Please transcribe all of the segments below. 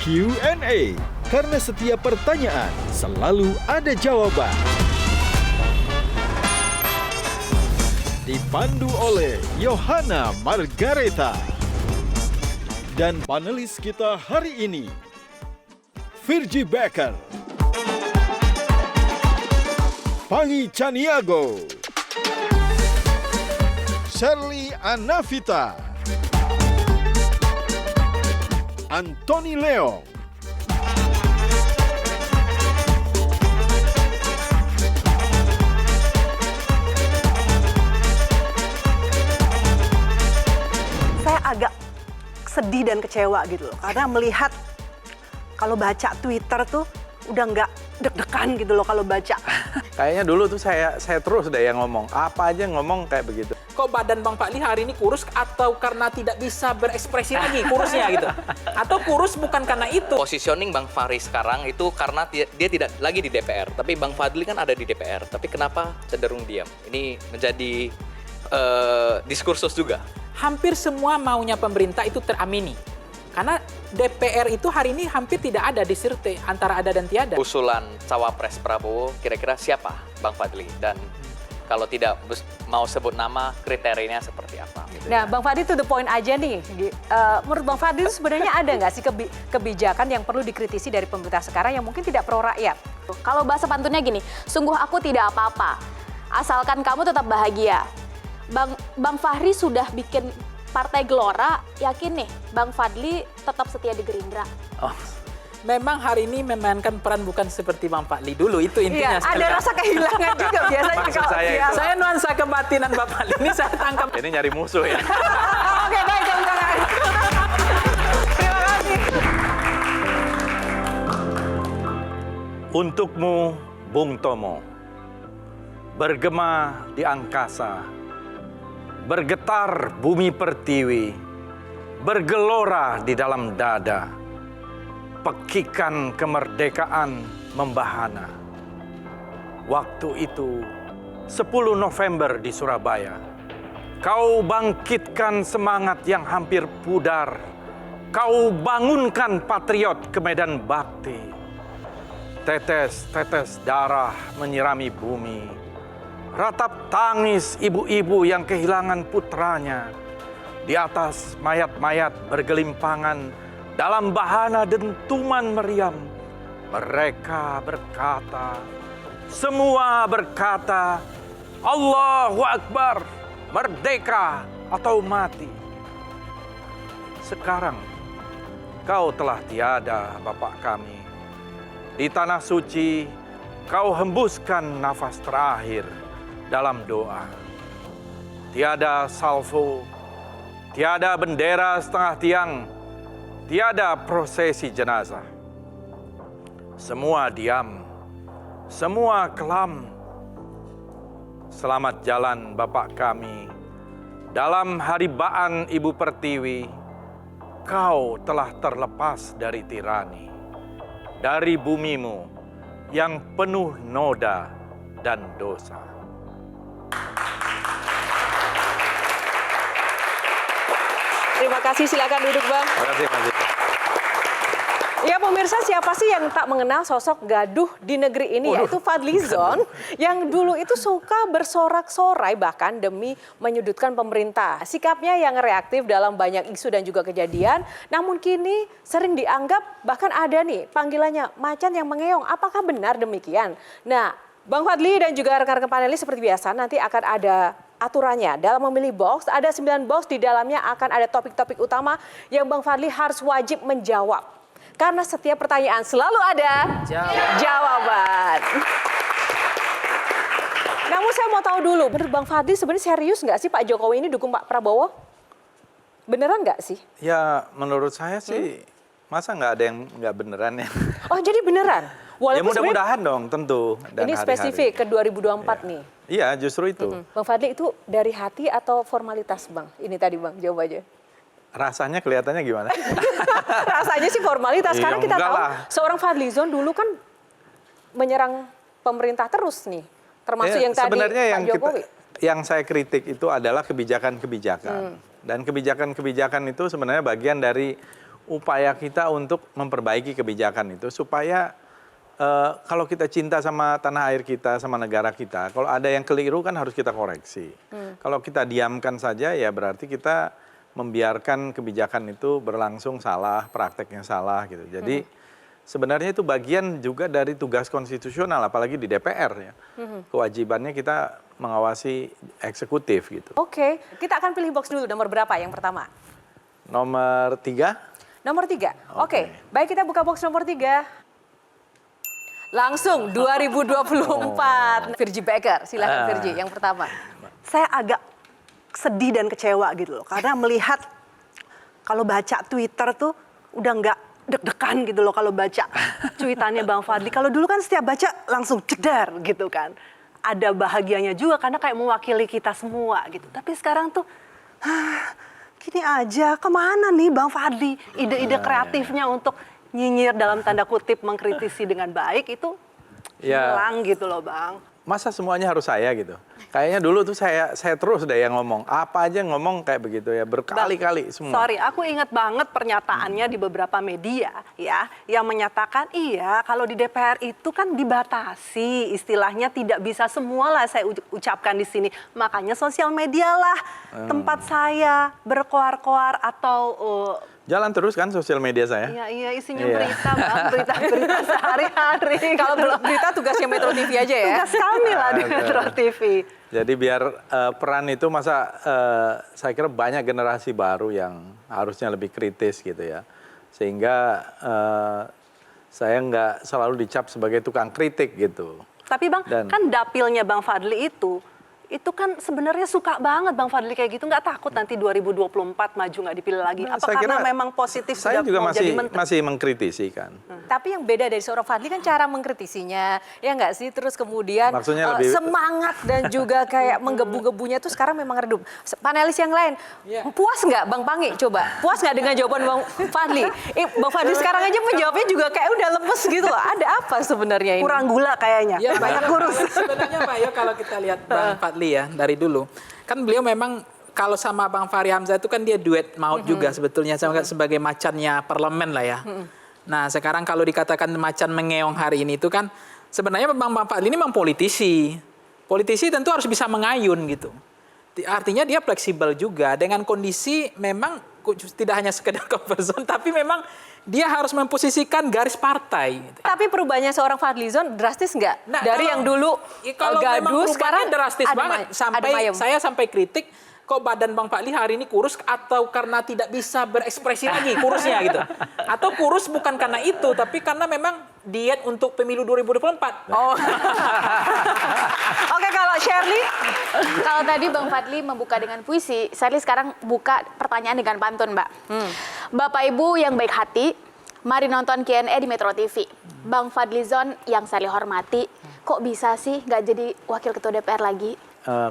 Q&A, karena setiap pertanyaan selalu ada jawaban. Dipandu oleh Yohana Margareta. Dan panelis kita hari ini, Virgie Becker, Pangi Caniago, Shirley Anavita, Anthony Leo, saya agak sedih dan kecewa gitu loh, karena melihat kalau baca Twitter tuh udah nggak deg-degan gitu loh kalau baca. Kayaknya dulu tuh saya terus deh yang ngomong, apa aja ngomong kayak begitu. Kok badan Bang Fadli hari ini kurus atau karena tidak bisa berekspresi lagi kurusnya gitu? Atau kurus bukan karena itu? Positioning Bang Fahri sekarang itu karena dia tidak lagi di DPR, tapi Bang Fadli kan ada di DPR. Tapi kenapa cenderung diam? Ini menjadi diskursus juga. Hampir semua maunya pemerintah itu teramini. Karena DPR itu hari ini hampir tidak ada di sirte antara ada dan tiada. Usulan cawapres Prabowo kira-kira siapa Bang Fadli? Dan kalau tidak mau sebut nama, kriterianya seperti apa? Gitu Nah, ya. Bang Fadli to the point aja nih. Menurut Bang Fadli itu sebenarnya ada nggak sih kebijakan yang perlu dikritisi dari pemerintah sekarang yang mungkin tidak pro rakyat? Kalau bahasa pantunnya gini, sungguh aku tidak apa-apa, asalkan kamu tetap bahagia. Bang Fahri sudah bikin Partai Gelora, yakin nih Bang Fadli tetap setia di Gerindra. Oh. Memang hari ini memainkan peran bukan seperti Bang Fadli dulu, itu intinya. Iya, ada rasa kehilangan juga biasanya. Maksud saya Iya. itu. Saya nuansa kebatinan Bang Fadli ini saya tangkap. Ini nyari musuh ya. Oke, baik, tepuk tangan. Terima kasih. Untukmu, Bung Tomo, bergema di angkasa, bergetar bumi pertiwi, bergelora di dalam dada, pekikan kemerdekaan membahana. Waktu itu, 10 November di Surabaya, kau bangkitkan semangat yang hampir pudar, kau bangunkan patriot ke medan bakti. Tetes-tetes darah menyirami bumi. Ratap tangis ibu-ibu yang kehilangan putranya. Di atas mayat-mayat bergelimpangan dalam bahana dentuman meriam. Mereka berkata, semua berkata, Allahu Akbar, merdeka atau mati. Sekarang kau telah tiada, Bapak kami. Di tanah suci, kau hembuskan nafas terakhir dalam doa. Tiada salvo, tiada bendera setengah tiang, tiada prosesi jenazah. Semua diam, semua kelam. Selamat jalan Bapak kami. Dalam haribaan Ibu Pertiwi, kau telah terlepas dari tirani, dari bumimu yang penuh noda dan dosa. Terima kasih, silakan duduk Bang. Terima kasih, Mas. Ya pemirsa, siapa sih yang tak mengenal sosok gaduh di negeri ini, yaitu Fadlizon, yang dulu itu suka bersorak-sorai bahkan demi menyudutkan pemerintah. Sikapnya yang reaktif dalam banyak isu dan juga kejadian, namun kini sering dianggap bahkan ada nih panggilannya macan yang mengeong. Apakah benar demikian? Nah, Bang Fadli dan juga rekan-rekan panelis seperti biasa nanti akan ada aturannya. Dalam memilih box, ada 9 box, di dalamnya akan ada topik-topik utama yang Bang Fadli harus wajib menjawab. Karena setiap pertanyaan selalu ada jawaban. Namun saya mau tahu dulu, menurut Bang Fadli sebenarnya serius nggak sih Pak Jokowi ini dukung Pak Prabowo? Beneran nggak sih? Ya menurut saya sih, masa nggak ada yang nggak beneran ya? Oh jadi beneran? Ya mudah-mudahan dong tentu. Dan ini hari-hari. spesifik ke 2024 nih. Iya justru itu. Bang Fadli itu dari hati atau formalitas Bang? Ini tadi Bang, jawab aja. Rasanya kelihatannya gimana? Rasanya sih formalitas, karena kita enggak tahu lah. seorang Fadlizon dulu kan menyerang pemerintah terus nih. Termasuk Ya, yang tadi sebenarnya Pak Jokowi. yang saya kritik itu adalah kebijakan-kebijakan. Dan kebijakan-kebijakan itu sebenarnya bagian dari upaya kita untuk memperbaiki kebijakan itu supaya kalau kita cinta sama tanah air kita, sama negara kita, kalau ada yang keliru kan harus kita koreksi. Kalau kita diamkan saja ya berarti kita membiarkan kebijakan itu berlangsung salah, prakteknya salah gitu. Jadi sebenarnya itu bagian juga dari tugas konstitusional, apalagi di DPR ya. Kewajibannya kita mengawasi eksekutif gitu. Oke, kita akan pilih box dulu. Nomor berapa yang pertama? Nomor 3. Nomor 3. Oke, baik kita buka box nomor 3. Langsung 2024. Virgi Becker, silakan Virgi yang pertama. Saya agak sedih dan kecewa gitu loh. Karena melihat kalau baca Twitter tuh udah nggak deg-degan gitu loh kalau baca cuitannya Bang Fadly. Kalau dulu kan setiap baca langsung cedar gitu kan. Ada bahagianya juga karena kayak mewakili kita semua gitu. Tapi sekarang tuh gini aja, kemana nih Bang Fadly? Ide-ide kreatifnya untuk nyinyir dalam tanda kutip mengkritisi dengan baik itu hilang gitu loh Bang. Masa semuanya harus saya gitu? Kayaknya dulu tuh saya terus deh yang ngomong. Apa aja ngomong kayak begitu ya, berkali-kali semua. Sorry, aku ingat banget pernyataannya di beberapa media ya, yang menyatakan iya kalau di DPR itu kan dibatasi, istilahnya tidak bisa semua lah saya ucapkan di sini. Makanya sosial media lah tempat saya berkoar-koar atau Jalan terus kan sosial media saya? iya isinya berita Bang, berita sehari-hari. Kalau belum berita tugasnya Metro TV aja ya. Tugas kami lah di Metro TV. Jadi biar peran itu saya kira banyak generasi baru yang harusnya lebih kritis gitu ya. Sehingga saya nggak selalu dicap sebagai tukang kritik gitu. Tapi Bang, kan dapilnya Bang Fadly itu kan sebenarnya suka banget Bang Fadly kayak gitu, nggak takut nanti 2024 maju nggak dipilih lagi? Nah, Apa saya karena kira memang positif saya sudah juga mau jadi menteri? masih mengkritisi kan. Tapi yang beda dari seorang Fadly kan cara mengkritisinya, ya nggak sih? Terus kemudian semangat dan juga kayak menggebu-gebunya tuh sekarang memang redup. Panelis yang lain, puas nggak Bang Pangi? Coba, puas nggak dengan jawaban Bang Fadly? Bang Fadly sekarang aja menjawabnya juga kayak udah lemes gitu. Ada apa sebenarnya ini? Kurang gula kayaknya, Ya, banyak kurus. Sebenarnya Mbak Yo kalau kita lihat Bang Fadly ya dari dulu, kan beliau memang kalau sama Bang Fahri Hamzah itu kan dia duet maut juga sebetulnya sebagai macannya parlemen lah ya. Nah sekarang kalau dikatakan macan mengeong hari ini itu kan sebenarnya Bang Fadly ini memang politisi. Politisi tentu harus bisa mengayun gitu. Artinya dia fleksibel juga dengan kondisi memang tidak hanya sekedar comfort zone, tapi memang dia harus memposisikan garis partai. Tapi perubahannya seorang Fadlizon drastis nggak? Nah, dari yang dulu kalau gaduh sekarang drastis banget. Saya sampai kritik kok badan Bang Fadly hari ini kurus atau karena tidak bisa berekspresi lagi kurusnya gitu. Atau kurus bukan karena itu tapi karena memang diet untuk pemilu 2024. Oh. Oke, kalau Shirley? Kalau tadi Bang Fadly membuka dengan puisi, Shirley sekarang buka pertanyaan dengan pantun, Mbak. Bapak Ibu yang baik hati, mari nonton Q&A di Metro TV. Bang Fadlizon yang Shirley hormati, kok bisa sih nggak jadi wakil ketua DPR lagi?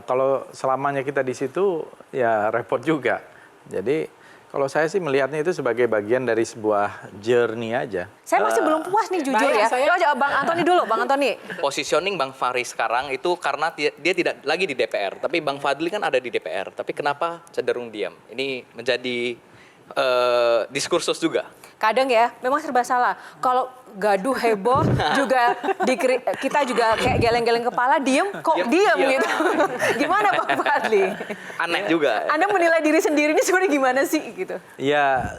Kalau selamanya kita di situ ya repot juga. Jadi kalau saya sih melihatnya itu sebagai bagian dari sebuah journey aja. Saya masih belum puas nih jujur ya. Coba Bang Antoni dulu, Bang Antoni. Positioning Bang Fahri sekarang itu karena dia tidak lagi di DPR, tapi Bang Fadly kan ada di DPR. Tapi kenapa cenderung diam? Ini menjadi diskursus juga. Kadang ya, memang serba salah. Kalau gaduh heboh juga kita juga kayak geleng-geleng kepala, diem gitu. Gimana Bang Fadly? Aneh juga. Anda menilai diri sendiri ini sebenarnya gimana sih gitu? Ya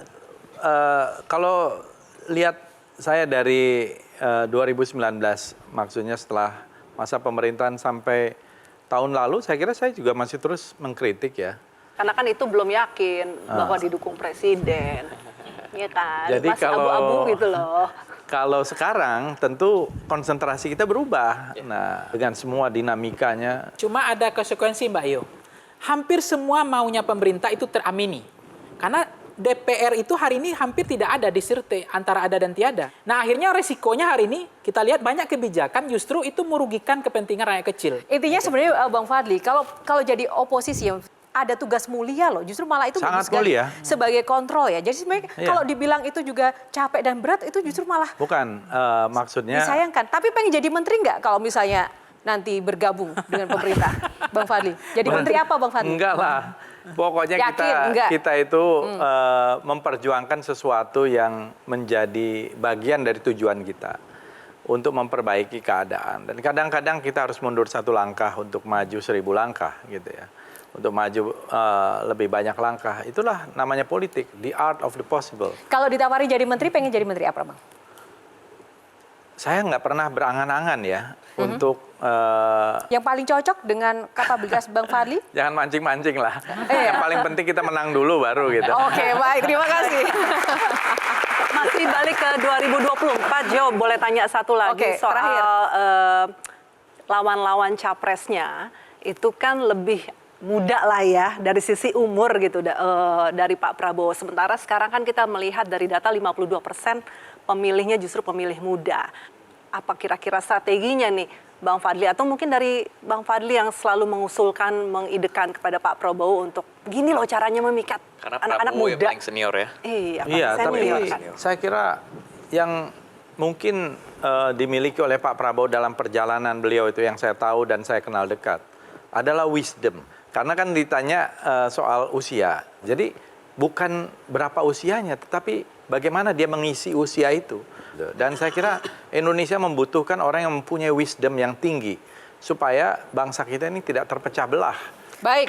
kalau lihat saya dari 2019, maksudnya setelah masa pemerintahan sampai tahun lalu, saya kira saya juga masih terus mengkritik ya. Karena kan itu belum yakin bahwa didukung presiden. Iya kan, jadi masih abu-abu gitu loh. Kalau sekarang tentu konsentrasi kita berubah. Nah, dengan semua dinamikanya. Cuma ada konsekuensi Mbak Yo. Hampir semua maunya pemerintah itu teramini. Karena DPR itu hari ini hampir tidak ada diserte antara ada dan tiada. Nah akhirnya resikonya hari ini kita lihat banyak kebijakan justru itu merugikan kepentingan rakyat kecil. Intinya sebenarnya Bang Fadly, kalau jadi oposisi yang ada tugas mulia loh, justru malah itu sangat bagus sekali mulia sebagai kontrol ya. Jadi sebenarnya kalau dibilang itu juga capek dan berat, itu justru malah bukan maksudnya disayangkan. Tapi pengen jadi menteri nggak kalau misalnya nanti bergabung dengan pemerintah, Bang Fadly? Jadi menteri apa Bang Fadly? Enggak lah. Pokoknya Yakin, enggak? kita itu memperjuangkan sesuatu yang menjadi bagian dari tujuan kita untuk memperbaiki keadaan. Dan kadang-kadang kita harus mundur satu langkah untuk maju 1000 langkah gitu ya. Untuk maju lebih banyak langkah. Itulah namanya politik, the art of the possible. Kalau ditawari jadi menteri, pengen jadi menteri apa, Bang? Saya nggak pernah berangan-angan ya untuk Yang paling cocok dengan kapabilitas Bang Fadli? jangan mancing-mancing lah. Yang paling penting kita menang dulu baru gitu. Oke, baik. Terima kasih. Masih balik ke 2024, Jo, boleh tanya satu lagi Oke, soal terakhir. Lawan-lawan capresnya itu kan lebih muda lah ya dari sisi umur gitu dari Pak Prabowo. Sementara sekarang kan kita melihat dari data 52% pemilihnya justru pemilih muda. Apa kira-kira strateginya nih Bang Fadli, atau mungkin dari Bang Fadli yang selalu mengusulkan, mengidekan kepada Pak Prabowo untuk gini loh caranya memikat Karena anak-anak Prabowo muda. yang paling senior ya. Iya, tapi senior kan. saya kira yang mungkin dimiliki oleh Pak Prabowo dalam perjalanan beliau itu yang saya tahu dan saya kenal dekat adalah wisdom. Karena kan ditanya soal usia. Jadi bukan berapa usianya, tetapi bagaimana dia mengisi usia itu. Dan saya kira Indonesia membutuhkan orang yang mempunyai wisdom yang tinggi supaya bangsa kita ini tidak terpecah belah. Baik.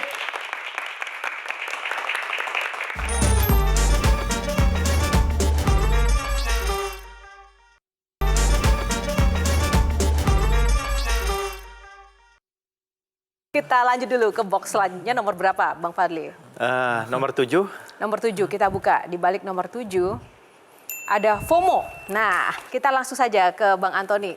Kita lanjut dulu ke box selanjutnya, nomor berapa Bang Fadli? Nomor 7. Nomor 7, kita buka. Di balik nomor 7 ada FOMO. Nah, kita langsung saja ke Bang Antoni.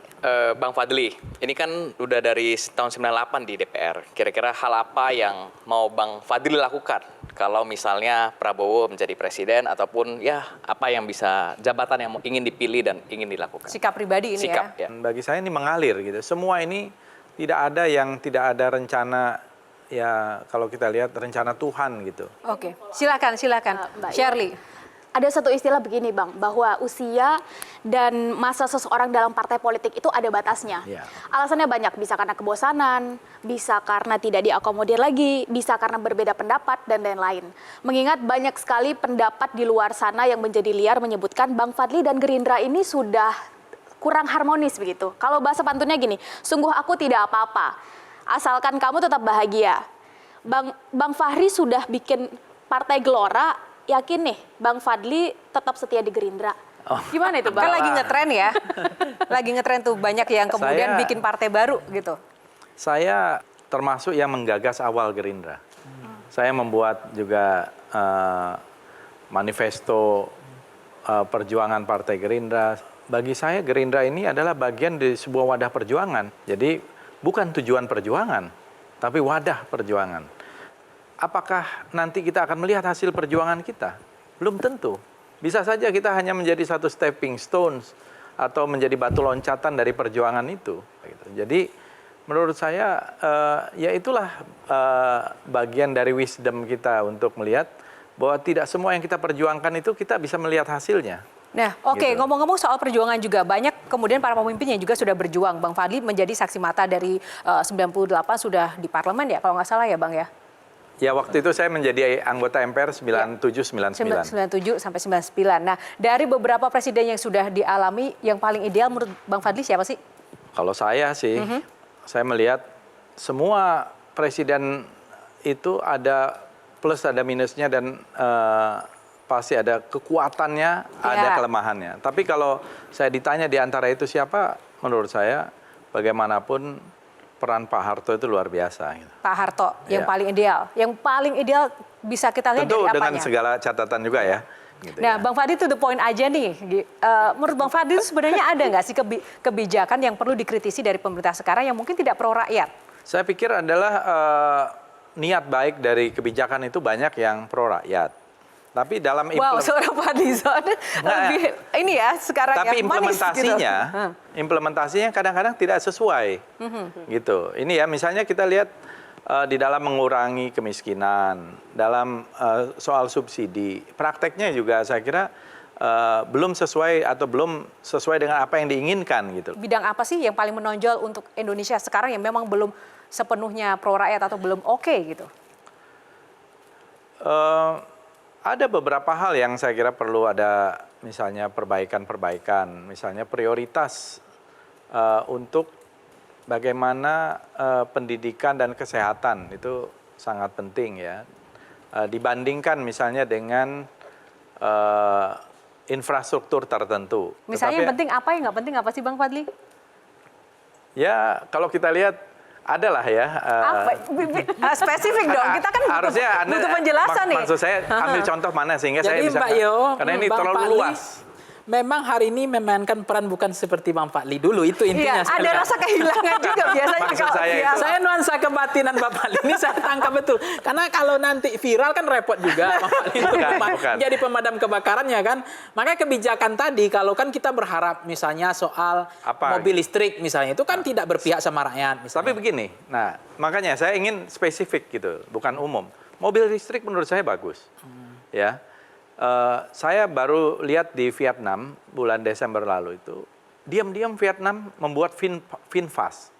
Bang Fadli, ini kan udah dari tahun 98 di DPR. Kira-kira hal apa yang mau Bang Fadli lakukan kalau misalnya Prabowo menjadi presiden ataupun ya apa yang bisa jabatan yang ingin dipilih dan ingin dilakukan? Sikap pribadi ini Sikap, ya. Bagi saya ini mengalir gitu. Semua ini tidak ada yang tidak ada rencana, ya kalau kita lihat rencana Tuhan gitu. Oke, silakan Mbak, Shirley. Ada satu istilah begini Bang, bahwa usia dan masa seseorang dalam partai politik itu ada batasnya. Ya. Alasannya banyak, bisa karena kebosanan, bisa karena tidak diakomodir lagi, bisa karena berbeda pendapat, dan lain-lain. Mengingat banyak sekali pendapat di luar sana yang menjadi liar menyebutkan Bang Fadli dan Gerindra ini sudah kurang harmonis begitu. Kalau bahasa pantunnya gini, sungguh aku tidak apa-apa, asalkan kamu tetap bahagia. Bang Fahri sudah bikin Partai Gelora, yakin nih Bang Fadli tetap setia di Gerindra. Gimana itu Bang? Kan lagi ngetren ya. Lagi ngetren tuh banyak yang kemudian bikin partai baru gitu. Saya termasuk yang menggagas awal Gerindra. Saya membuat juga manifesto perjuangan Partai Gerindra. Bagi saya Gerindra ini adalah bagian dari sebuah wadah perjuangan. Jadi bukan tujuan perjuangan, tapi wadah perjuangan. Apakah nanti kita akan melihat hasil perjuangan kita? Belum tentu. Bisa saja kita hanya menjadi satu stepping stones atau menjadi batu loncatan dari perjuangan itu. Jadi menurut saya ya itulah bagian dari wisdom kita untuk melihat bahwa tidak semua yang kita perjuangkan itu kita bisa melihat hasilnya. Nah, oke, Gitu. ngomong-ngomong soal perjuangan juga, banyak kemudian para pemimpin yang juga sudah berjuang. Bang Fadli menjadi saksi mata dari 98 sudah di parlemen ya, kalau nggak salah ya Bang ya? Ya, waktu itu saya menjadi anggota MPR 97-99. 97 sampai 99. Nah, dari beberapa presiden yang sudah dialami, yang paling ideal menurut Bang Fadli siapa sih? Kalau saya sih, saya melihat semua presiden itu ada plus ada minusnya dan pasti ada kekuatannya, ada kelemahannya. Tapi kalau saya ditanya di antara itu siapa, menurut saya bagaimanapun peran Pak Harto itu luar biasa. Gitu. Pak Harto, yang paling ideal. Yang paling ideal bisa kita lihat Tentu dari dengan apanya? segala catatan juga ya. Gitu Nah, ya. Bang Fadli to the point aja nih. Menurut Bang Fadli itu sebenarnya ada nggak sih kebijakan yang perlu dikritisi dari pemerintah sekarang yang mungkin tidak pro rakyat? Saya pikir adalah niat baik dari kebijakan itu banyak yang pro rakyat. Tapi dalam Wow, seorang Fadlizon lebih ini ya sekarang tapi yang manis implementasinya, gitu. implementasinya kadang-kadang tidak sesuai, gitu. Ini ya, misalnya kita lihat di dalam mengurangi kemiskinan, dalam soal subsidi, prakteknya juga saya kira belum sesuai atau belum sesuai dengan apa yang diinginkan, gitu. Bidang apa sih yang paling menonjol untuk Indonesia sekarang yang memang belum sepenuhnya pro rakyat atau belum oke gitu? Ada beberapa hal yang saya kira perlu ada, misalnya perbaikan-perbaikan, misalnya prioritas untuk bagaimana pendidikan dan kesehatan itu sangat penting ya. Dibandingkan misalnya dengan infrastruktur tertentu. Misalnya yang penting apa, yang nggak penting apa sih Bang Fadli? Ya, kalau kita lihat adalah ya. Spesifik dong, kita kan butuh penjelasan nih. Maksud saya ambil contoh mana sehingga saya Jadi bisa. Mbak Yo, Karena ini Bang terlalu Fadli, luas. Memang hari ini memainkan peran bukan seperti Bang Fadli dulu, itu intinya. Iya, ada rasa kehilangan juga biasanya. Maksud saya Iya. itu- Saya nuansa kebatinan Bang Fadli ini saya tangkap betul. Karena kalau nanti viral kan repot juga Bang Fadli itu Bukan. jadi pemadam kebakarannya kan. Makanya kebijakan tadi kalau kan kita berharap misalnya soal Apa? mobil listrik misalnya itu kan tidak berpihak sama rakyat. Misalnya. Tapi begini, nah makanya saya ingin spesifik gitu, bukan umum. Mobil listrik menurut saya bagus, ya. Saya baru lihat di Vietnam bulan Desember lalu itu, diam-diam Vietnam membuat VinFast.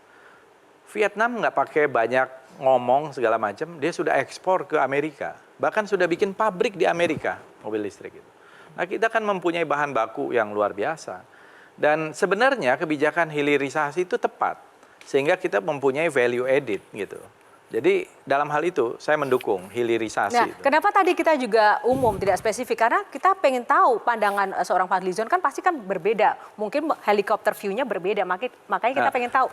Vietnam nggak pakai banyak ngomong segala macam, dia sudah ekspor ke Amerika, bahkan sudah bikin pabrik di Amerika mobil listrik itu. Nah kita kan mempunyai bahan baku yang luar biasa, dan sebenarnya kebijakan hilirisasi itu tepat, sehingga kita mempunyai value added gitu. Jadi dalam hal itu saya mendukung hilirisasi. Nah, kenapa tadi kita juga umum tidak spesifik? Karena kita pengen tahu pandangan seorang Fadlizon kan pasti kan berbeda. Mungkin helikopter view-nya berbeda. Makanya kita pengen tahu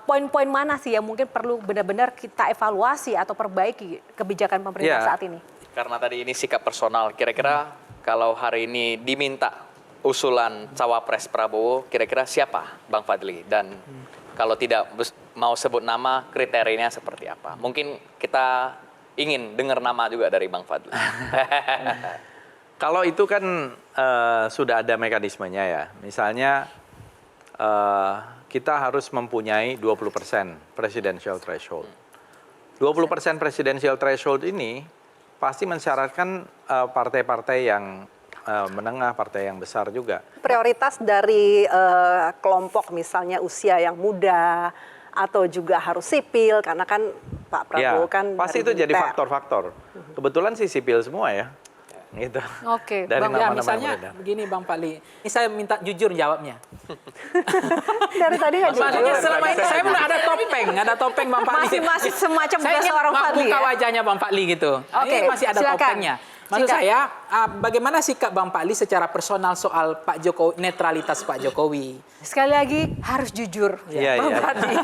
poin-poin mana sih yang mungkin perlu benar-benar kita evaluasi atau perbaiki kebijakan pemerintah saat ini. Karena tadi ini sikap personal, kira-kira kalau hari ini diminta usulan cawapres Prabowo, kira-kira siapa Bang Fadli? Dan kalau tidak mau sebut nama, kriterianya seperti apa? Mungkin kita ingin dengar nama juga dari Bang Fadli. Kalau itu kan sudah ada mekanismenya ya. Misalnya kita harus mempunyai 20% presidential threshold. 20% presidential threshold ini pasti mensyaratkan partai-partai yang menengah, partai yang besar juga. Prioritas dari kelompok misalnya usia yang muda atau juga harus sipil karena kan Pak Prabowo Ya, kan pasti dari itu jadi militer. faktor-faktor. Kebetulan sih sipil semua ya. Gitu. Oke, Dari Bang, Ya, nama-nama misalnya yang beredar. begini Bang Fadli, ini saya minta jujur jawabnya. Dari tadi nggak Maksudnya jujur. selama ini saya pernah ada topeng Bang Fadli. Masih semacam Saya bekas ingin seorang Fadli buka ya. wajahnya Bang Fadli gitu. Oke, Ini masih ada silakan. topengnya. Maksud Singkat. saya, bagaimana sikap Bang Fadli secara personal soal Pak Jokowi, netralitas Pak Jokowi? Sekali lagi harus jujur. Iya, Bang iya. Fadli.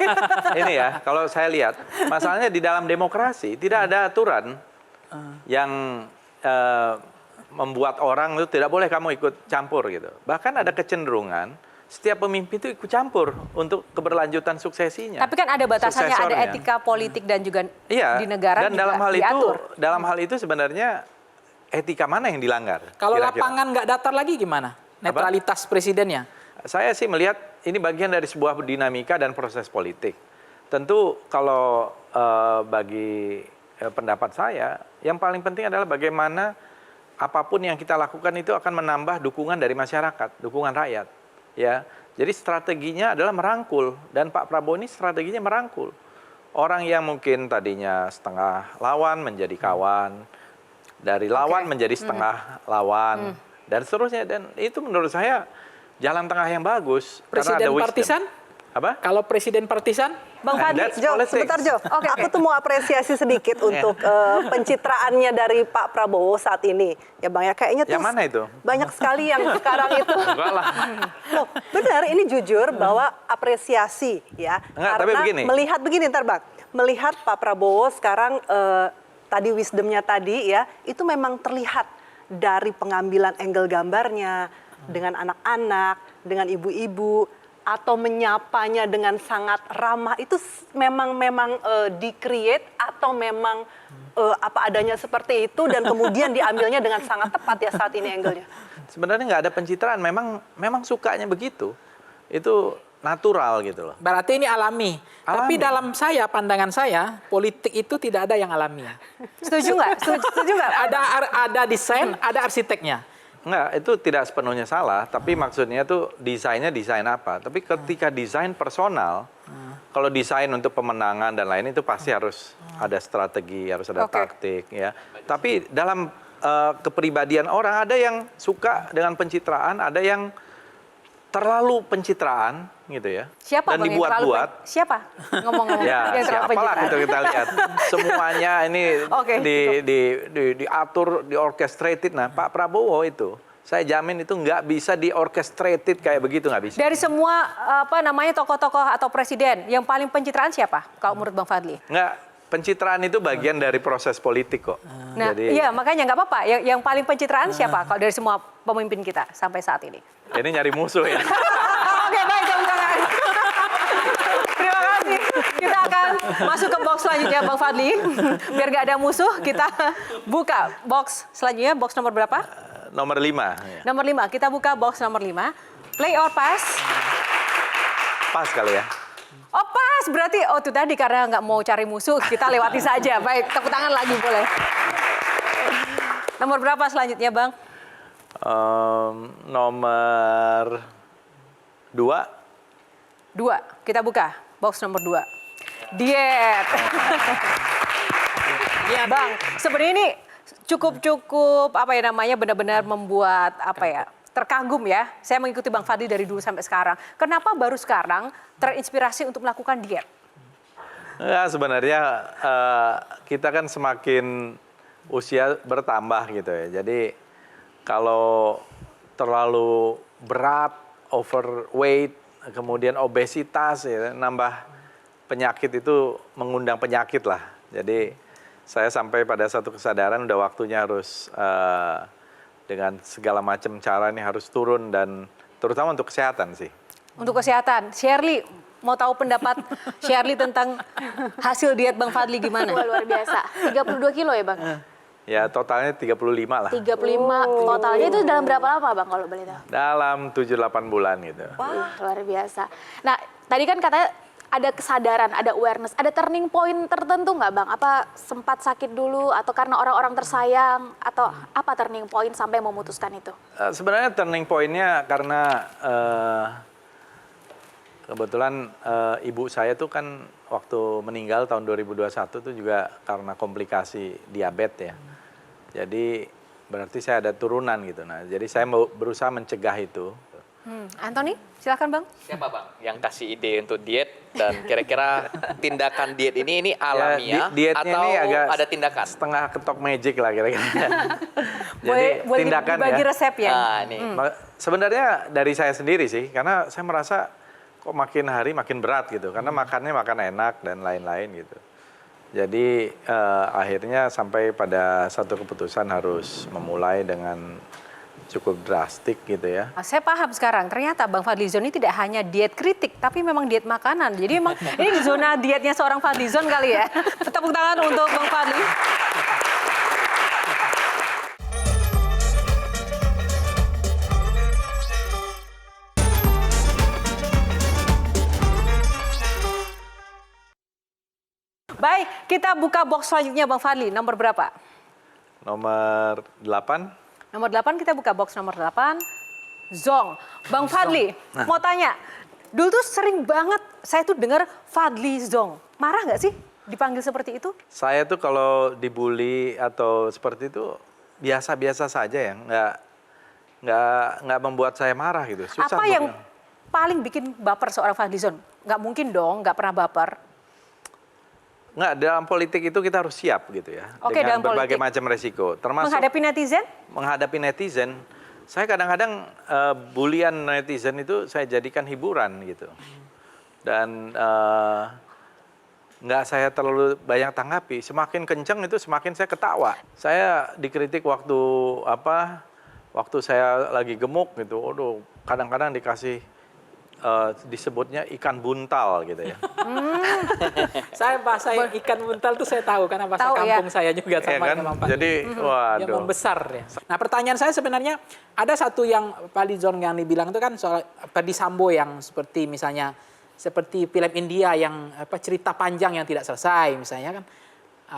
Ini ya, kalau saya lihat, masalahnya di dalam demokrasi tidak ada aturan yang membuat orang itu tidak boleh kamu ikut campur gitu. Bahkan ada kecenderungan setiap pemimpin itu ikut campur untuk keberlanjutan suksesinya. Tapi kan ada batasannya, ada Suksesornya. etika politik dan juga Iya, di negara dan juga dalam diatur. hal itu sebenarnya etika mana yang dilanggar? Kalau kira-kira? lapangan nggak datar lagi gimana? Netralitas presidennya? Saya sih melihat ini bagian dari sebuah dinamika dan proses politik. Tentu kalau bagi pendapat saya, yang paling penting adalah bagaimana apapun yang kita lakukan itu akan menambah dukungan dari masyarakat, dukungan rakyat. Ya, jadi strateginya adalah merangkul, dan Pak Prabowo ini strateginya merangkul. Orang yang mungkin tadinya setengah lawan menjadi kawan, dari lawan menjadi setengah lawan, dan seterusnya. Dan itu menurut saya jalan tengah yang bagus. karena Presiden ada wisdom. partisan? Apa? Kalau presiden partisan? Bang And Fadli, that's Jo, politics. sebentar Jo. Oke, aku tuh mau apresiasi sedikit untuk pencitraannya dari Pak Prabowo saat ini. Ya Bang ya, kayaknya tuh Yang mana itu? banyak sekali yang sekarang itu. Enggak lah. Loh, benar ini jujur bahwa apresiasi ya. Enggak, tapi begini. Melihat begini ntar Bang, melihat Pak Prabowo sekarang tadi wisdomnya tadi ya, itu memang terlihat dari pengambilan angle gambarnya dengan anak-anak, dengan ibu-ibu, atau menyapanya dengan sangat ramah, itu memang di-create atau memang apa adanya seperti itu dan kemudian diambilnya dengan sangat tepat ya saat ini angle-nya. Sebenarnya nggak ada pencitraan, memang sukanya begitu. Itu natural gitu loh. Berarti ini alami. Tapi Alami. dalam pandangan saya, politik itu tidak ada yang alami. Setuju nggak? Setuju nggak? Ada desain, ada arsiteknya. Enggak, itu tidak sepenuhnya salah, tapi maksudnya tuh desainnya desain apa. Tapi ketika desain personal, kalau desain untuk pemenangan dan lain itu pasti harus ada strategi, harus ada Oke. taktik ya. Tapi dalam kepribadian orang ada yang suka dengan pencitraan, ada yang terlalu pencitraan gitu ya. Siapa dan Bang yang terlalu dibuat-buat. Siapa ngomong-ngomong Ya, yang terlalu siapalah pencitraan? itu kita lihat. Semuanya ini Oke. diatur, diorchestrated. Nah, Pak Prabowo itu, saya jamin itu nggak bisa diorchestrated kayak begitu, nggak bisa. Dari semua tokoh-tokoh atau presiden yang paling pencitraan siapa kalau menurut Bang Fadli? Nggak, pencitraan itu bagian dari proses politik kok. Nah, iya makanya nggak apa-apa. Yang paling pencitraan siapa kalau dari semua pemimpin kita sampai saat ini? Ini nyari musuh ya. Oke, baik, teman-teman. Terima kasih. Kita akan masuk ke box selanjutnya, Bang Fadli. Biar nggak ada musuh, kita buka box selanjutnya. Box nomor berapa? Nomor 5. Nomor 5. Kita buka box nomor 5. Play or pass? Pas kali ya. Oh, pas. Berarti, itu tadi karena nggak mau cari musuh, kita lewati saja. Baik, tepuk tangan lagi boleh. Nomor berapa selanjutnya, Bang? Nomor 2. 2. Kita buka box nomor 2. Diet. Bang, sebenarnya ini cukup benar-benar membuat terkagum ya. Saya mengikuti Bang Fadli dari dulu sampai sekarang. Kenapa baru sekarang terinspirasi untuk melakukan diet? Ya, sebenarnya kita kan semakin usia bertambah gitu ya. Jadi kalau terlalu berat, overweight, kemudian obesitas, ya, nambah penyakit itu mengundang penyakit lah. Jadi saya sampai pada satu kesadaran udah waktunya harus dengan segala macam cara ini harus turun dan terutama untuk kesehatan sih. Untuk kesehatan, Shirley mau tahu pendapat Shirley tentang hasil diet Bang Fadli gimana? Wah, luar biasa. 32 kilo ya Bang? Ya totalnya 35 lah. 35 totalnya itu dalam berapa lama Bang kalau boleh tahu? Dalam 7-8 bulan gitu. Wah, luar biasa. Nah, tadi kan katanya ada kesadaran, ada awareness, ada turning point tertentu nggak Bang? Apa sempat sakit dulu atau karena orang-orang tersayang atau apa turning point sampai memutuskan itu? Sebenarnya turning point-nya karena kebetulan ibu saya tuh kan waktu meninggal tahun 2021 tuh juga karena komplikasi diabetes ya. Jadi berarti saya ada turunan gitu. Nah, jadi saya mau berusaha mencegah itu. Anthony, silakan Bang. Siapa Bang yang kasih ide untuk diet dan kira-kira tindakan diet ini alamiah dietnya atau ini agak ada tindakan? setengah ketok magic lah kira-kira. Boleh tindakan dibagi ya. resep ya? Ini. Sebenarnya dari saya sendiri sih, karena saya merasa kok makin hari makin berat gitu, karena makannya makan enak dan lain-lain gitu. Jadi akhirnya sampai pada satu keputusan harus memulai dengan cukup drastik gitu ya. Saya paham sekarang, ternyata Bang Fadlizon ini tidak hanya diet kritik, tapi memang diet makanan. Jadi memang ini di zona dietnya seorang Fadlizon kali ya. Tepuk tangan untuk Bang Fadli. Baik, kita buka box selanjutnya Bang Fadli. Nomor berapa? Nomor 8. Nomor 8 kita buka box nomor 8. Zong. Bang Fadli, mau tanya. Dulu tuh sering banget saya tuh dengar Fadli Zong. Marah nggak sih dipanggil seperti itu? Saya tuh kalau dibully atau seperti itu biasa-biasa saja ya, nggak membuat saya marah gitu. Susah Apa yang paling bikin baper seorang Fadlizon? Nggak mungkin dong, nggak pernah baper. Nggak, dalam politik itu kita harus siap gitu ya. Oke, dengan dalam berbagai politik. macam resiko. Termasuk Menghadapi netizen? Saya kadang-kadang bulian netizen itu saya jadikan hiburan gitu. Dan nggak saya terlalu banyak tanggapi. Semakin kenceng itu semakin saya ketawa. Saya dikritik waktu saya lagi gemuk gitu. Aduh, kadang-kadang dikasih disebutnya ikan buntal gitu ya. Saya bahasa ikan buntal tuh saya tahu karena bahasa kampung saya juga sama kan? dengan Pak. Jadi, waduh. Yang membesar ya. Nah, pertanyaan saya sebenarnya ada satu yang Pak Lizon yang dibilang itu kan soal Ferdi Sambo yang seperti misalnya seperti film India yang cerita panjang yang tidak selesai misalnya kan.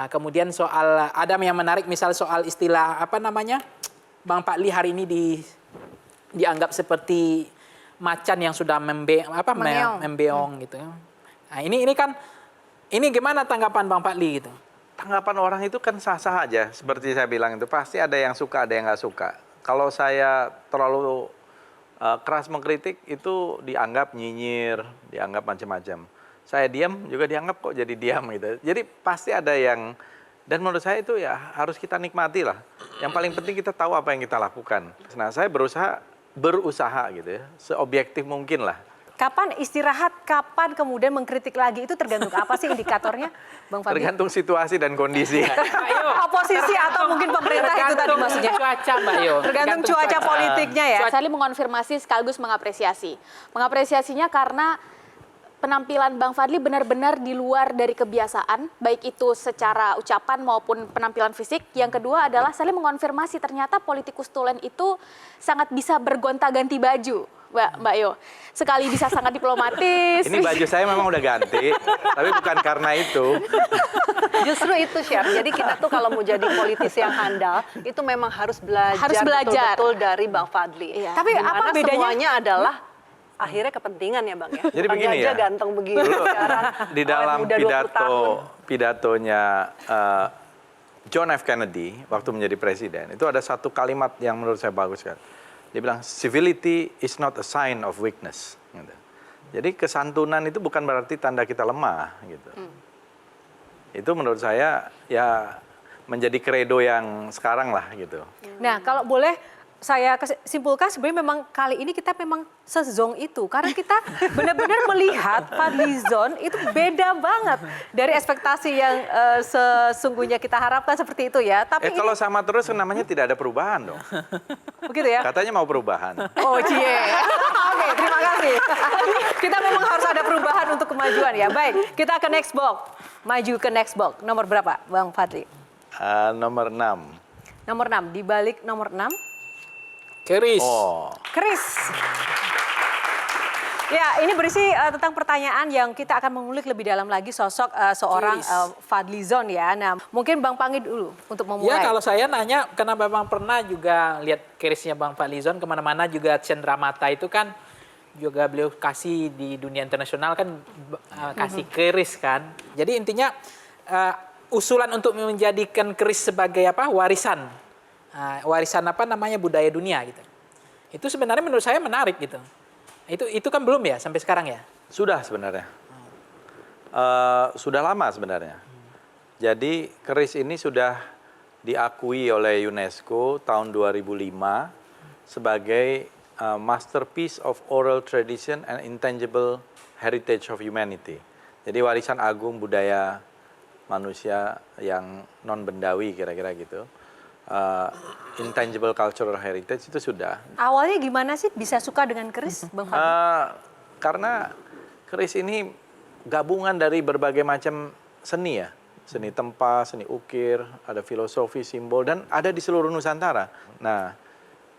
Kemudian soal ada yang menarik misal soal istilah Bang Pak Li hari ini dianggap seperti macan yang sudah membeong gitu. Nah, ini gimana tanggapan Bang Fadli gitu? Tanggapan orang itu kan sah-sah aja. Seperti saya bilang itu pasti ada yang suka, ada yang nggak suka. Kalau saya terlalu keras mengkritik itu dianggap nyinyir, dianggap macam-macam. Saya diam juga dianggap kok jadi diam gitu. Jadi pasti ada yang, dan menurut saya itu ya harus kita nikmati lah. Yang paling penting kita tahu apa yang kita lakukan. Nah, saya berusaha gitu ya, seobjektif mungkin lah. Kapan istirahat, kapan kemudian mengkritik lagi, itu tergantung apa sih indikatornya, Bang Fadli? Tergantung situasi dan kondisi. Oposisi atau mungkin pemerintah itu tadi maksudnya? Cuaca, Mbak Yo. Tergantung cuaca politiknya ya. Saling mengonfirmasi sekaligus mengapresiasi. Mengapresiasinya karena penampilan Bang Fadli benar-benar di luar dari kebiasaan, baik itu secara ucapan maupun penampilan fisik. Yang kedua adalah saling mengonfirmasi ternyata politikus tulen itu sangat bisa bergonta-ganti baju, Mbak Yo. Sekali bisa sangat diplomatis. Ini baju saya memang udah ganti, tapi bukan karena itu. Justru itu, Chef. Jadi kita tuh kalau mau jadi politisi yang handal, itu memang harus belajar, betul-betul dari Bang Fadli. Iya. Tapi Dimana apa bedanya? semuanya adalah akhirnya kepentingan ya, Bang ya. Jadi Bang begini Jaja ya. ganteng begini sekarang. Di dalam awet muda 20 tahun. pidatonya John F. Kennedy waktu menjadi presiden, itu ada satu kalimat yang menurut saya bagus kan. Dia bilang, civility is not a sign of weakness. Gitu. Jadi kesantunan itu bukan berarti tanda kita lemah. Gitu. Itu menurut saya ya menjadi kredo yang sekarang lah gitu. Nah, kalau boleh saya simpulkan sebenarnya memang kali ini kita memang sezong itu. Karena kita benar-benar melihat Fadlizon itu beda banget dari ekspektasi yang sesungguhnya kita harapkan seperti itu ya. Tapi ini, Kalau sama terus namanya tidak ada perubahan dong. begitu ya? Katanya mau perubahan. Oh cie. Oke, terima kasih. Kita memang harus ada perubahan untuk kemajuan ya. Baik, kita ke next box. Maju ke next box. Nomor berapa, Bang Fadli? Nomor 6. Nomor 6. Di balik nomor 6. Keris. Oh. Chris. Ya, ini berisi tentang pertanyaan yang kita akan mengulik lebih dalam lagi sosok seorang Fadlizon ya. Nah, mungkin Bang Pangi dulu untuk memulai. Ya, kalau saya nanya, karena Bang pernah juga lihat kerisnya Bang Fadlizon, kemana-mana juga cenderamata itu kan juga beliau kasih di dunia internasional kan kasih keris kan. Jadi intinya usulan untuk menjadikan keris sebagai apa warisan. Warisan apa namanya budaya dunia gitu. Itu sebenarnya menurut saya menarik gitu. Itu kan belum ya sampai sekarang ya? Sudah sebenarnya. Sudah lama sebenarnya. Jadi keris ini sudah diakui oleh UNESCO tahun 2005 sebagai Masterpiece of Oral Tradition and Intangible Heritage of Humanity. Jadi warisan agung budaya manusia yang non-bendawi kira-kira gitu. Intangible Cultural Heritage itu sudah. Awalnya gimana sih bisa suka dengan keris, Bang Fadli? Karena keris ini gabungan dari berbagai macam seni ya. Seni tempa, seni ukir, ada filosofi, simbol, dan ada di seluruh Nusantara. Nah,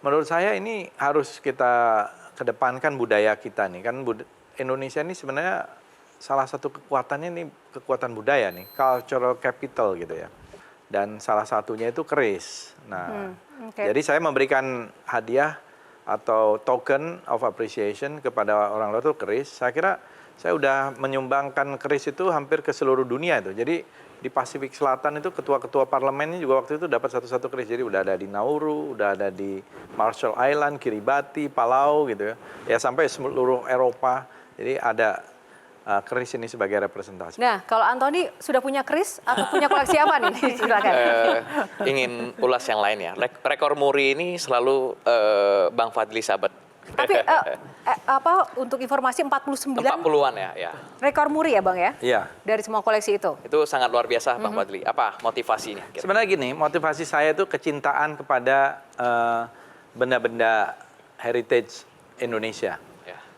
menurut saya ini harus kita kedepankan budaya kita nih. Kan Indonesia ini sebenarnya salah satu kekuatannya nih kekuatan budaya nih, cultural capital gitu ya. Dan salah satunya itu keris. Nah, jadi saya memberikan hadiah atau token of appreciation kepada orang luar itu keris. Saya kira saya udah menyumbangkan keris itu hampir ke seluruh dunia itu. Jadi di Pasifik Selatan itu ketua-ketua parlemennya juga waktu itu dapat satu-satu keris. Jadi udah ada di Nauru, udah ada di Marshall Island, Kiribati, Palau gitu ya. Ya sampai seluruh Eropa. Jadi ada keris ini sebagai representasi. Nah, kalau Antoni sudah punya keris atau punya koleksi apa nih? Silakan. Ingin ulas yang lain ya. Rekor muri ini selalu Bang Fadli sahabat. Tapi untuk informasi 49 40-an ya. rekor muri ya Bang ya? Iya. Dari semua koleksi itu. Itu sangat luar biasa Bang Fadli. Apa motivasinya? Sebenarnya gini, motivasi saya itu kecintaan kepada benda-benda heritage Indonesia.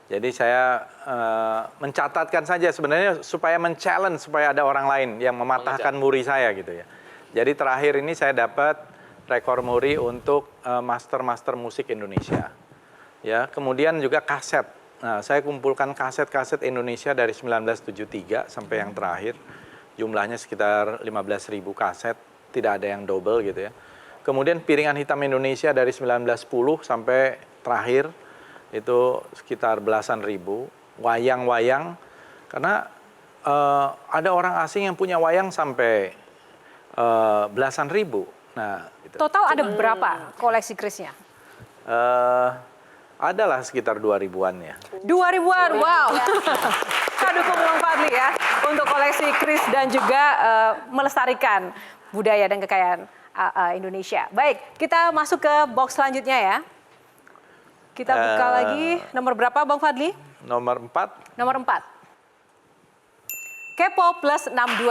Jadi saya mencatatkan saja sebenarnya supaya men-challenge supaya ada orang lain yang mematahkan muri saya gitu ya. Jadi terakhir ini saya dapat rekor muri untuk master musik Indonesia. Ya, kemudian juga kaset. Nah, saya kumpulkan kaset-kaset Indonesia dari 1973 sampai yang terakhir. Jumlahnya sekitar 15.000 kaset, tidak ada yang double gitu ya. Kemudian piringan hitam Indonesia dari 1910 sampai terakhir itu sekitar belasan ribu. Wayang-wayang, karena ada orang asing yang punya wayang sampai belasan ribu. Nah, gitu. Total ada berapa koleksi kerisnya? Adalah sekitar 2.000-an ya. 2.000-an, wow. Kita dukung Bang Fadli ya untuk koleksi keris dan juga melestarikan budaya dan kekayaan Indonesia. Baik, kita masuk ke box selanjutnya ya. Kita buka lagi. Nomor berapa Bang Fadli? Nomor 4. Nomor 4. Kepo plus 62.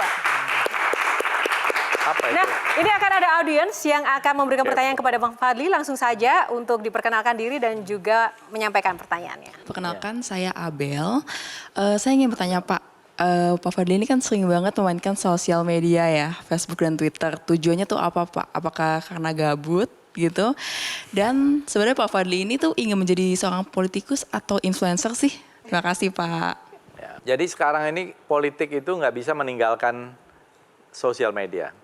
Apa itu? Nah, ini akan ada audiens yang akan memberikan pertanyaan kepada Bang Fadli. Langsung saja untuk diperkenalkan diri dan juga menyampaikan pertanyaannya. Perkenalkan, saya Abel. Saya ingin bertanya Pak Fadli ini kan sering banget memainkan sosial media ya, Facebook dan Twitter. Tujuannya tuh apa Pak? Apakah karena gabut gitu? Dan sebenarnya Pak Fadli ini tuh ingin menjadi seorang politikus atau influencer sih? Terima kasih Pak. Ya, jadi sekarang ini politik itu nggak bisa meninggalkan sosial media.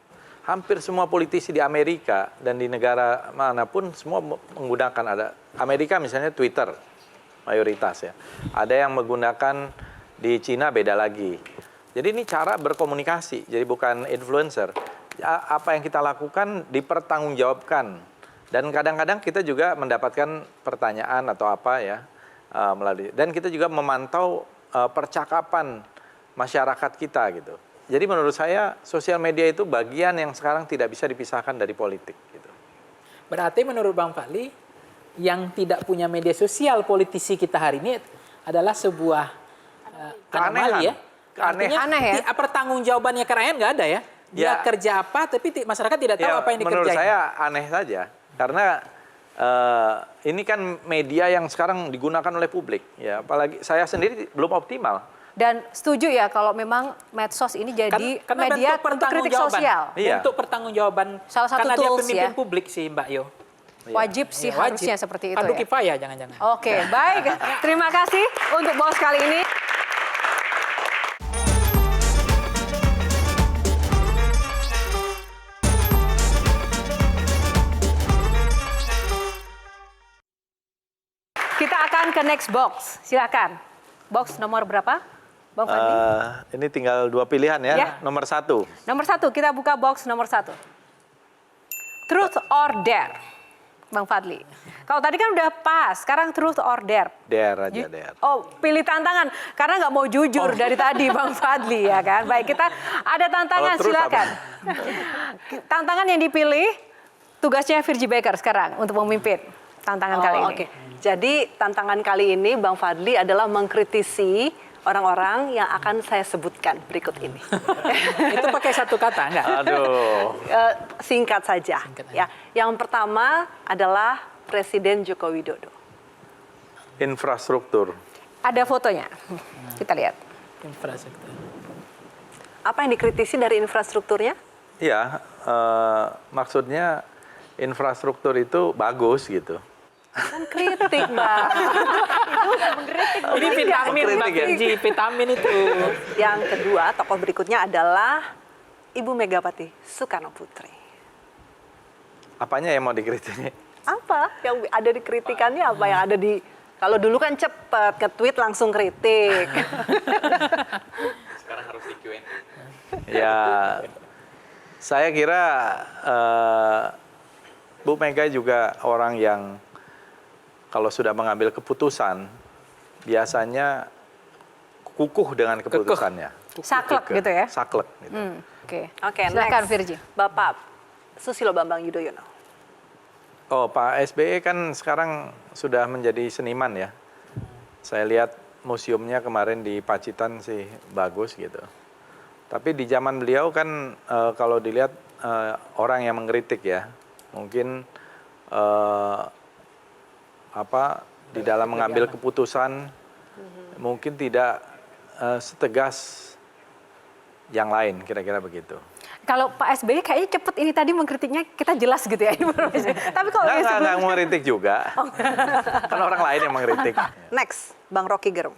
Hampir semua politisi di Amerika dan di negara manapun semua menggunakan, ada Amerika misalnya Twitter mayoritas ya. Ada yang menggunakan di Cina beda lagi. Jadi ini cara berkomunikasi, jadi bukan influencer. Apa yang kita lakukan dipertanggungjawabkan. Dan kadang-kadang kita juga mendapatkan pertanyaan atau apa ya melalui. Dan kita juga memantau percakapan masyarakat kita gitu. Jadi menurut saya sosial media itu bagian yang sekarang tidak bisa dipisahkan dari politik. Gitu. Berarti menurut Bang Fadli, yang tidak punya media sosial politisi kita hari ini adalah sebuah anomali ya? Keanehan. Aneh ya? Pertanggungjawabannya kerakyat nggak ada ya? Dia Ya. kerja apa, tapi masyarakat tidak tahu apa yang dikerjain. Menurut saya aneh saja, karena ini kan media yang sekarang digunakan oleh publik. Ya, apalagi saya sendiri belum optimal. Dan setuju ya kalau memang medsos ini jadi Karena media bentuk untuk kritik pertanggungjawaban. sosial. Iya. Untuk pertanggungjawaban. Salah satu karena dia tools pemimpin ya. publik sih Mbak Yo. Wajib sih Iya, wajib. harusnya seperti itu Fardu ya. kifayah jangan-jangan. Oke, baik. Terima kasih untuk box kali ini. Kita akan ke next box. Silakan. Box nomor berapa? Bang Fadli? Ini tinggal 2 pilihan ya. Ya. Nomor 1. Nomor 1, kita buka box nomor 1. Truth or dare? Bang Fadli. Kalau tadi kan udah pas, sekarang truth or dare. Dare aja, dare. Oh, pilih tantangan. Karena nggak mau jujur dari tadi Bang Fadli ya kan. Baik, kita ada tantangan, Kalau truth silakan. Tantangan yang dipilih, tugasnya Virgie Baker sekarang untuk memimpin tantangan kali ini. Oke. Jadi tantangan kali ini Bang Fadli adalah mengkritisi orang-orang yang akan saya sebutkan berikut ini. Itu pakai satu kata enggak? Aduh. Singkat saja. Singkat aja. Ya. Yang pertama adalah Presiden Joko Widodo. Infrastruktur. Ada fotonya. Kita lihat. Infrastruktur. Apa yang dikritisi dari infrastrukturnya? Iya, maksudnya infrastruktur itu bagus gitu. Kan kritik, Mbak. Ini vitamin Mbak Kritik ya? Virgie, vitamin itu. Yang kedua, tokoh berikutnya adalah Ibu Megawati Soekarno Putri. Apanya yang mau dikritik? Apa yang ada di kritikannya? Apa yang ada di... Kalau dulu kan cepet, nge-tweet langsung kritik. Sekarang harus di Q&A. Ya, saya kira Bu Mega juga orang yang kalau sudah mengambil keputusan, biasanya kukuh dengan keputusannya. Saklek gitu ya? Saklek. Gitu. Oke. Oke, Silakan next. Virgie. Bapak Susilo Bambang Yudhoyono. Oh, Pak SBY kan sekarang sudah menjadi seniman ya. Saya lihat museumnya kemarin di Pacitan sih bagus gitu. Tapi di zaman beliau kan kalau dilihat orang yang mengkritik ya, mungkin di dalam mengambil keputusan mungkin tidak setegas yang lain, kira-kira begitu. Kalau Pak SBY kayaknya cepet ini tadi mengkritiknya kita jelas gitu ya. Tapi kalau yang Nggak sebelumnya... mengkritik juga. Kan orang lain yang mengkritik. Next, Bang Rocky Gerung.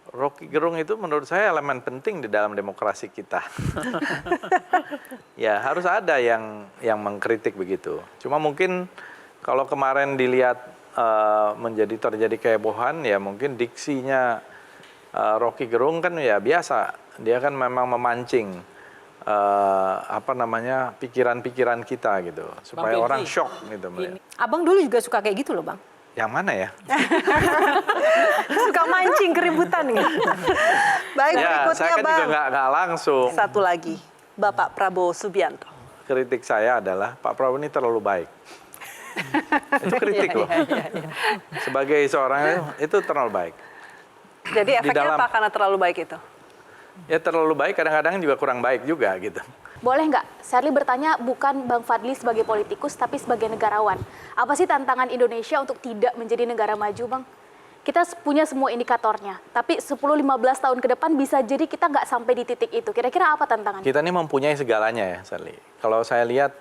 Rocky Gerung itu menurut saya elemen penting di dalam demokrasi kita. Ya, harus ada yang mengkritik begitu. Cuma mungkin kalau kemarin dilihat terjadi kehebohan, ya mungkin diksinya Rocky Gerung kan ya biasa, dia kan memang memancing pikiran-pikiran kita gitu, supaya Bang orang Febri, shock gitu melihat. Abang dulu juga suka kayak gitu loh Bang. Yang mana ya? Suka mancing keributan gitu. Baik, Ya, berikutnya saya kan Bang. juga nggak langsung. Satu lagi, Bapak Prabowo Subianto. Kritik saya adalah Pak Prabowo ini terlalu baik. Itu kritik loh. Sebagai seorang itu terlalu baik. Jadi efeknya dalam- apa karena terlalu baik itu? Ya terlalu baik, kadang-kadang juga kurang baik juga gitu. Boleh nggak, Sherly bertanya bukan Bang Fadli sebagai politikus, tapi sebagai negarawan. Apa sih tantangan Indonesia untuk tidak menjadi negara maju, Bang? Kita punya semua indikatornya, tapi 10-15 tahun ke depan bisa jadi kita nggak sampai di titik itu. Kira-kira apa tantangannya? Kita ini mempunyai segalanya ya, Sherly. Kalau saya lihat,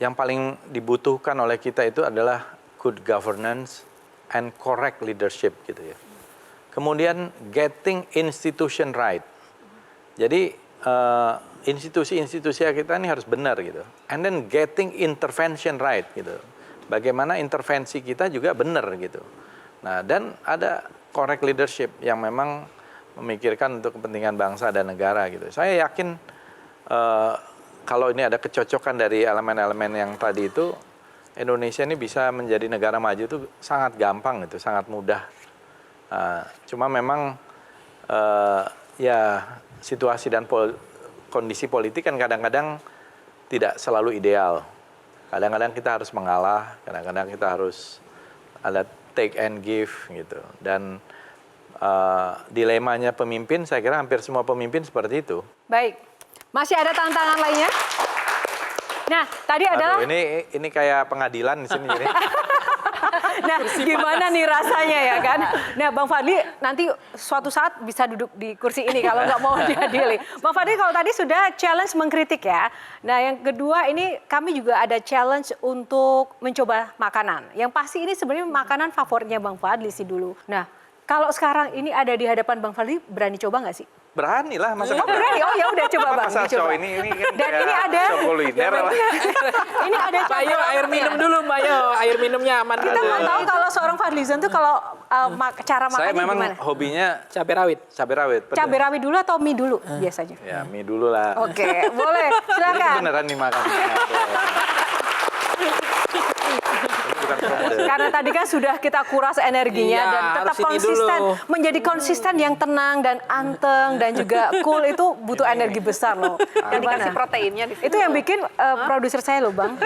yang paling dibutuhkan oleh kita itu adalah good governance and correct leadership gitu ya. Kemudian getting institution right. Jadi institusi-institusi kita ini harus benar gitu. And then getting intervention right gitu. Bagaimana intervensi kita juga benar gitu. Nah, dan ada correct leadership yang memang memikirkan untuk kepentingan bangsa dan negara gitu. Saya yakin kalau ini ada kecocokan dari elemen-elemen yang tadi itu, Indonesia ini bisa menjadi negara maju itu sangat gampang gitu, sangat mudah. Cuma memang ya situasi dan kondisi politik kan kadang-kadang tidak selalu ideal. Kadang-kadang kita harus mengalah, kadang-kadang kita harus ada take and give gitu. Dan dilemanya pemimpin, saya kira hampir semua pemimpin seperti itu. Baik, masih ada tantangan lainnya? Nah, tadi adalah... Aduh, ini kayak pengadilan di sini. Jadi. Nah, gimana nih rasanya ya kan? Nah, Bang Fadli nanti suatu saat bisa duduk di kursi ini kalau nggak mau diadili. Bang Fadli kalau tadi sudah challenge mengkritik ya. Nah, yang kedua ini kami juga ada challenge untuk mencoba makanan. Yang pasti ini sebenarnya makanan favoritnya Bang Fadli sih dulu. Nah, kalau sekarang ini ada di hadapan Bang Fadli, berani coba nggak sih? Berani lah, masa Oh, berani? Oh ya udah coba Bang. masa dicoba. show ini kan Dan kayak ini ada show kuliner lah. ini ada Mbak Yo, air minum dulu Mbak Yo, air minumnya aman Kita dulu. nggak tahu kalau seorang Fadlizon tuh kalau cara Saya makannya memang gimana? hobinya Cabai rawit. cabai rawit. pedas. Cabai rawit dulu atau mie dulu biasanya? Ya, mie dulu lah. Oke, boleh. Ini Silakan. beneran nih makan. Bukan promosi. Karena tadi kan sudah kita kuras energinya Iya, dan tetap harus ini konsisten. dulu. Menjadi konsisten yang tenang dan anteng dan juga cool itu butuh energi besar loh. Dan Gimana? dikasih proteinnya di sini. Itu yang bikin produser saya loh Bang.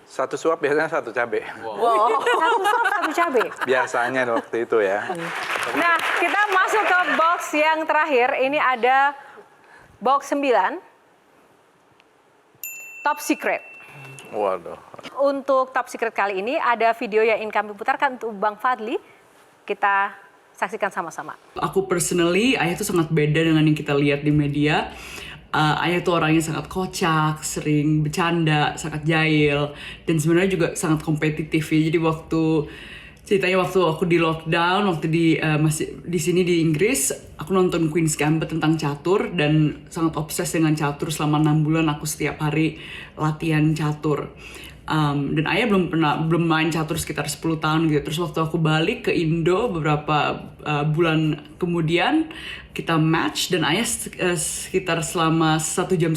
Satu suap biasanya satu cabai. Wow. Satu suap satu cabai. Biasanya waktu itu ya. Nah, kita masuk ke box yang terakhir. Ini ada box 9. Top Secret. Waduh. Untuk Top Secret kali ini ada video yang ingin kami putarkan untuk Bang Fadli. Kita saksikan sama-sama. Aku personally, Ayah tuh sangat beda dengan yang kita lihat di media. Ayah tuh orangnya sangat kocak, sering bercanda, sangat jahil, dan sebenarnya juga sangat kompetitif ya. Jadi ceritanya waktu aku di lockdown, waktu masih di sini di Inggris, aku nonton Queen's Gambit tentang catur dan sangat obses dengan catur. Selama 6 bulan aku setiap hari latihan catur. Dan Ayah belum main catur sekitar 10 tahun gitu. Terus waktu aku balik ke Indo beberapa bulan kemudian kita match dan Ayah sekitar selama 1,5 jam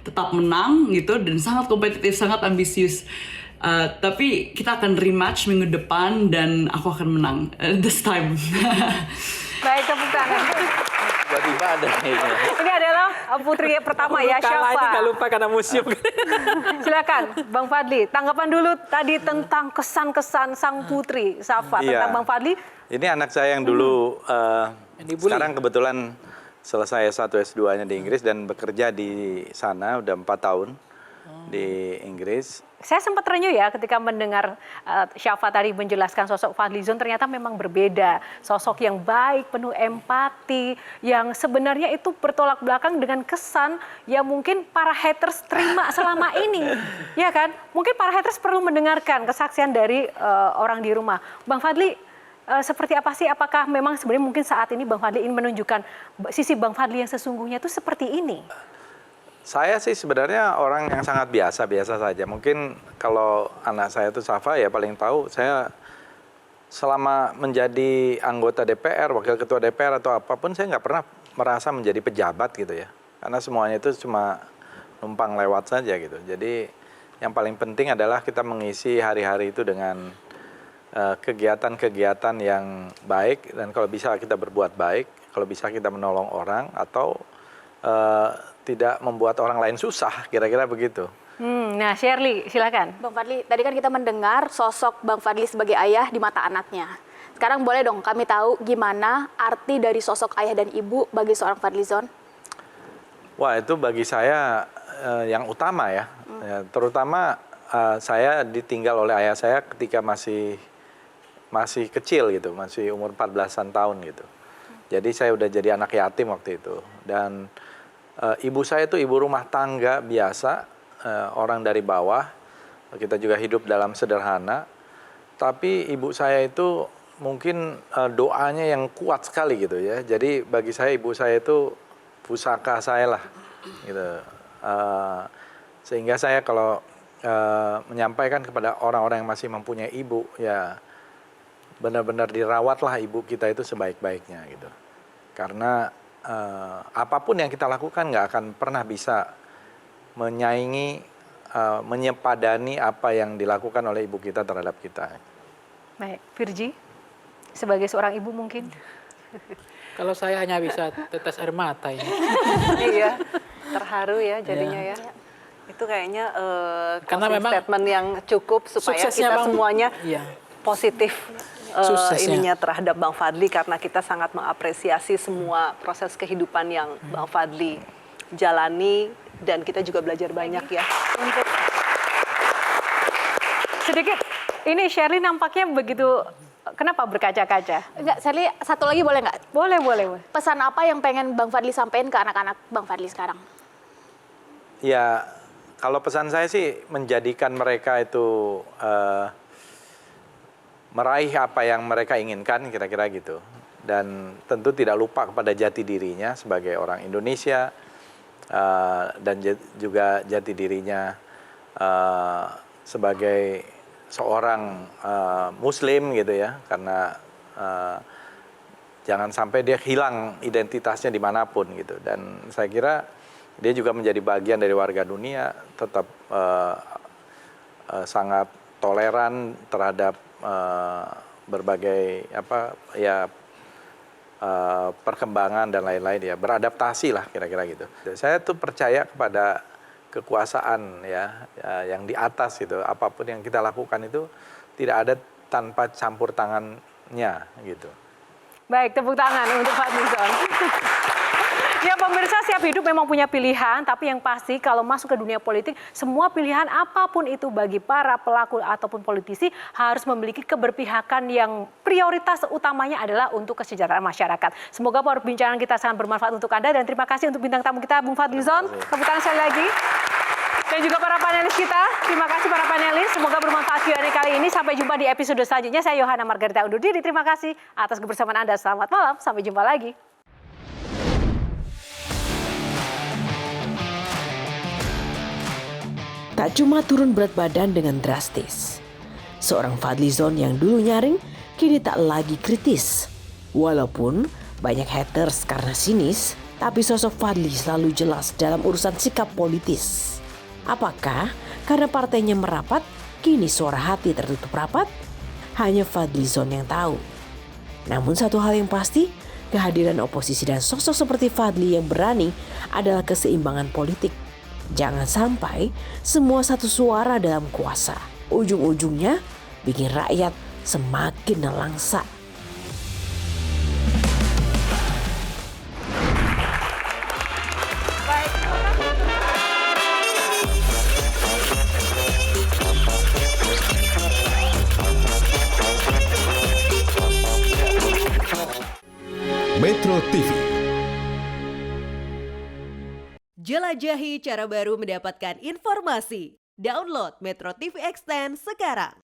tetap menang gitu dan sangat kompetitif, sangat ambisius. Tapi kita akan rematch minggu depan dan aku akan menang this time. Baik, tepuk tangan. Tiba-tiba ada ini. Ini adalah putri pertama ya, Kalah ini Syafa. nggak lupa karena museum. Silakan, Bang Fadli. Tanggapan dulu tadi tentang kesan-kesan sang putri, Syafa, Iya. tentang Bang Fadli. Ini anak saya yang dulu Yang dibully. sekarang kebetulan selesai S1 S2-nya di Inggris dan bekerja di sana udah 4 tahun di Inggris. Saya sempat terenyuh ya ketika mendengar Syafa tadi menjelaskan sosok Fadlizon ternyata memang berbeda. Sosok yang baik, penuh empati, yang sebenarnya itu bertolak belakang dengan kesan yang mungkin para haters terima selama ini. Ya kan? Mungkin para haters perlu mendengarkan kesaksian dari orang di rumah. Bang Fadli, seperti apa sih? Apakah memang sebenarnya mungkin saat ini Bang Fadli ingin menunjukkan sisi Bang Fadli yang sesungguhnya itu seperti ini? Saya sih sebenarnya orang yang sangat biasa saja. Mungkin kalau anak saya itu Safa ya paling tahu saya selama menjadi anggota DPR, wakil ketua DPR atau apapun, saya nggak pernah merasa menjadi pejabat gitu ya. Karena semuanya itu cuma numpang lewat saja gitu. Jadi yang paling penting adalah kita mengisi hari-hari itu dengan kegiatan-kegiatan yang baik, dan kalau bisa kita berbuat baik, kalau bisa kita menolong orang atau tidak membuat orang lain susah, kira-kira begitu. Nah, Shirley, silakan. Bang Fadli, tadi kan kita mendengar sosok Bang Fadli sebagai ayah di mata anaknya. Sekarang boleh dong kami tahu gimana arti dari sosok ayah dan ibu bagi seorang Fadlizon? Wah, itu bagi saya yang utama ya. Terutama saya ditinggal oleh ayah saya ketika masih kecil gitu, masih umur 14-an tahun gitu. Jadi saya udah jadi anak yatim waktu itu. Dan ibu saya itu ibu rumah tangga biasa, orang dari bawah. Kita juga hidup dalam sederhana. Tapi ibu saya itu mungkin doanya yang kuat sekali gitu ya. Jadi bagi saya ibu saya itu pusaka saya lah gitu. Sehingga saya kalau menyampaikan kepada orang-orang yang masih mempunyai ibu, ya benar-benar dirawatlah ibu kita itu sebaik-baiknya gitu. Karena apapun yang kita lakukan nggak akan pernah bisa menyaingi, menyepadani apa yang dilakukan oleh ibu kita terhadap kita. Baik, Virgi, sebagai seorang ibu mungkin. Kalau saya hanya bisa tetes air mata ini. Iya, terharu ya jadinya ya. Itu kayaknya Karena closing memang statement yang cukup supaya suksesnya kita Bang- semuanya Iya. positif Suksesnya. ininya terhadap Bang Fadli, karena kita sangat mengapresiasi semua proses kehidupan yang Bang Fadli jalani, dan kita juga belajar banyak ya. Untuk sedikit, ini Shirley nampaknya begitu, kenapa berkaca-kaca? Enggak, Shirley, satu lagi boleh nggak? Boleh, boleh. Pesan apa yang pengen Bang Fadli sampaikan ke anak-anak Bang Fadli sekarang? Ya, kalau pesan saya sih menjadikan mereka itu meraih apa yang mereka inginkan, kira-kira gitu. Dan tentu tidak lupa kepada jati dirinya sebagai orang Indonesia, dan juga jati dirinya sebagai seorang Muslim gitu ya. Karena jangan sampai dia hilang identitasnya dimanapun gitu. Dan saya kira dia juga menjadi bagian dari warga dunia, tetap sangat toleran terhadap berbagai perkembangan dan lain-lain ya, beradaptasi lah kira-kira gitu. Saya tuh percaya kepada kekuasaan ya, yang di atas gitu. Apapun yang kita lakukan itu tidak ada tanpa campur tangannya gitu. Baik, tepuk tangan untuk Fadlizon. Ya pemirsa, setiap hidup memang punya pilihan, tapi yang pasti kalau masuk ke dunia politik, semua pilihan apapun itu bagi para pelaku ataupun politisi harus memiliki keberpihakan yang prioritas utamanya adalah untuk kesejahteraan masyarakat. Semoga perbincangan kita sangat bermanfaat untuk Anda, dan terima kasih untuk bintang tamu kita, Bung Fadlizon. Tepuk tangan sekali lagi. Dan juga para panelis kita, terima kasih para panelis. Semoga bermanfaat Q&A kali ini. Sampai jumpa di episode selanjutnya. Saya Yohana Margarita undur diri. Terima kasih atas kebersamaan Anda. Selamat malam, sampai jumpa lagi. Tak cuma turun berat badan dengan drastis, seorang Fadlizon yang dulu nyaring kini tak lagi kritis. Walaupun banyak haters karena sinis, tapi sosok Fadli selalu jelas dalam urusan sikap politis. Apakah karena partainya merapat, kini suara hati tertutup rapat? Hanya Fadlizon yang tahu. Namun satu hal yang pasti, kehadiran oposisi dan sosok seperti Fadli yang berani adalah keseimbangan politik. Jangan sampai semua satu suara dalam kuasa. Ujung-ujungnya bikin rakyat semakin nelangsa. Metro TV. Jelajahi cara baru mendapatkan informasi. Download Metro TV Extend sekarang.